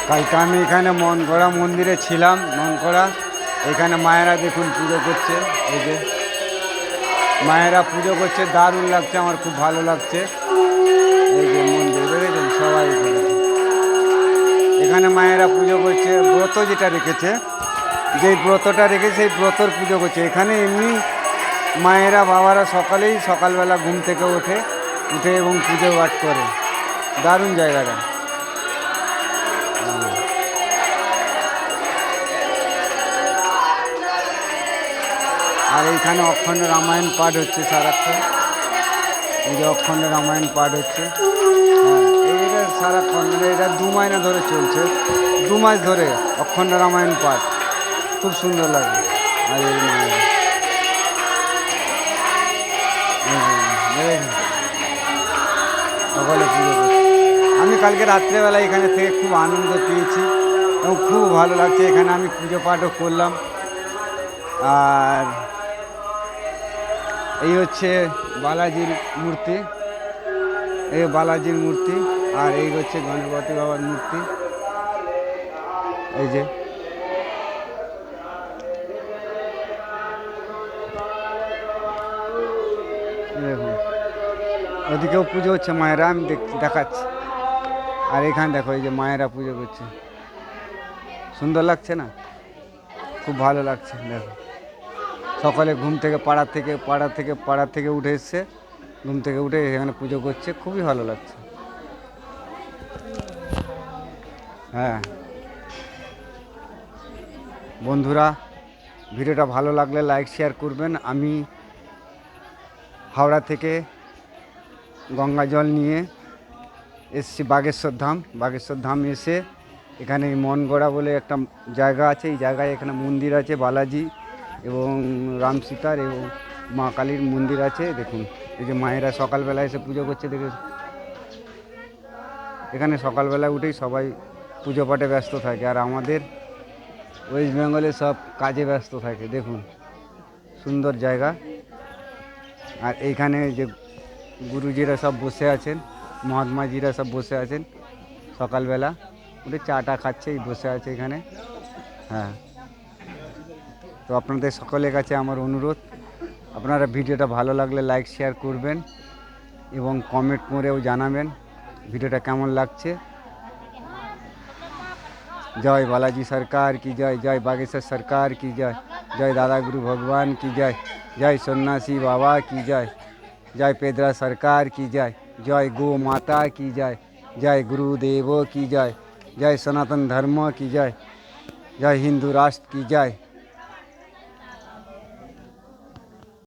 কালকে আমি এখানে মনগড়া মন্দিরে ছিলাম। মনগড়া এখানে মায়েরা দেখুন পুজো করছে। এই যে মায়েরা পুজো করছে, দারুণ লাগছে, আমার খুব ভালো লাগছে। এই যে মন্দির দেখেছেন, সবাই করেছে। এখানে মায়েরা পুজো করছে, ব্রত যেটা রেখেছে, যেই ব্রতটা রেখে সেই ব্রতর পুজো করছে। এখানে এমনি মায়েরা বাবারা সকালবেলা ঘুম থেকে উঠে এবং পুজো পাঠ করে। দারুণ জায়গাটা। আর এইখানে অখণ্ড রামায়ণ পাঠ হচ্ছে সারাক্ষণ। এই যে অখণ্ড রামায়ণ পাঠ হচ্ছে। হ্যাঁ, এইটা সারাক্ষণ, মানে এটা 2 মাস ধরে চলছে। 2 মাস ধরে অখণ্ড রামায়ণ পাঠ, খুব সুন্দর লাগে। আর এই মায়েরা সকালে পুজো করছে। আমি কালকে রাত্রেবেলা এখানে থেকে খুব আনন্দ পেয়েছি এবং খুব ভালো লাগছে। এখানে আমি পুজো পাঠও করলাম। আর এই হচ্ছে বালাজির মূর্তি, এই বালাজির মূর্তি। আর এই হচ্ছে গণপতি বাবার মূর্তি। এই যে দেখুন, ওদিকেও পুজো হচ্ছে মায়েরা, আমি দেখাচ্ছি। আর এখানে দেখো, এই যে মায়েরা পুজো করছে। সুন্দর লাগছে না? খুব ভালো লাগছে। দেখো, সকালে ঘুম থেকে পাড়া থেকে উঠে এসছে, ঘুম থেকে উঠে এখানে পুজো করছে, খুবই ভালো লাগছে। হ্যাঁ বন্ধুরা, ভিডিওটা ভালো লাগলে লাইক শেয়ার করবেন। আমি হাওড়া থেকে গঙ্গা জল নিয়ে এসছি বাগেশ্বর ধাম এসে এখানে মনগড়া বলে একটা জায়গা আছে। এই জায়গায় এখানে মন্দির আছে, বালাজি এবং রাম সীতার এবং মা কালীর মন্দির আছে। দেখুন, এই যে মায়েরা সকালবেলা এসে পুজো করছে। দেখে এখানে সকালবেলা উঠেই সবাই পুজো পাঠে ব্যস্ত থাকে, আর আমাদের ওয়েস্ট বেঙ্গলে সব কাজে ব্যস্ত থাকে। দেখুন, সুন্দর জায়গা। আর এইখানে যে গুরুজিরা সব বসে আছেন, মহাত্মাজিরা সব বসে আছেন, সকালবেলা উঠে চাটা খাচ্ছে, বসে আছে এখানে। হ্যাঁ, তো আপনাদের সকলের কাছে আমার অনুরোধ, আপনারা ভিডিওটা ভালো লাগলে লাইক শেয়ার করবেন এবং কমেন্ট করেও জানাবেন ভিডিওটা কেমন লাগছে। জয় বালাজি সরকার কি জয়, জয় বাগেশ্বর সরকার কি জয়, জয় দাদা গুরু ভগবান কি জয়, জয় সন্ন্যাসী বাবা কি জয়, জয় পেদরা সরকার কি জয়, জয় গো माता की जय, जय गुरुदेव की जय, जय सनातन धर्म की जय, जय हिंदू राष्ट्र की जय।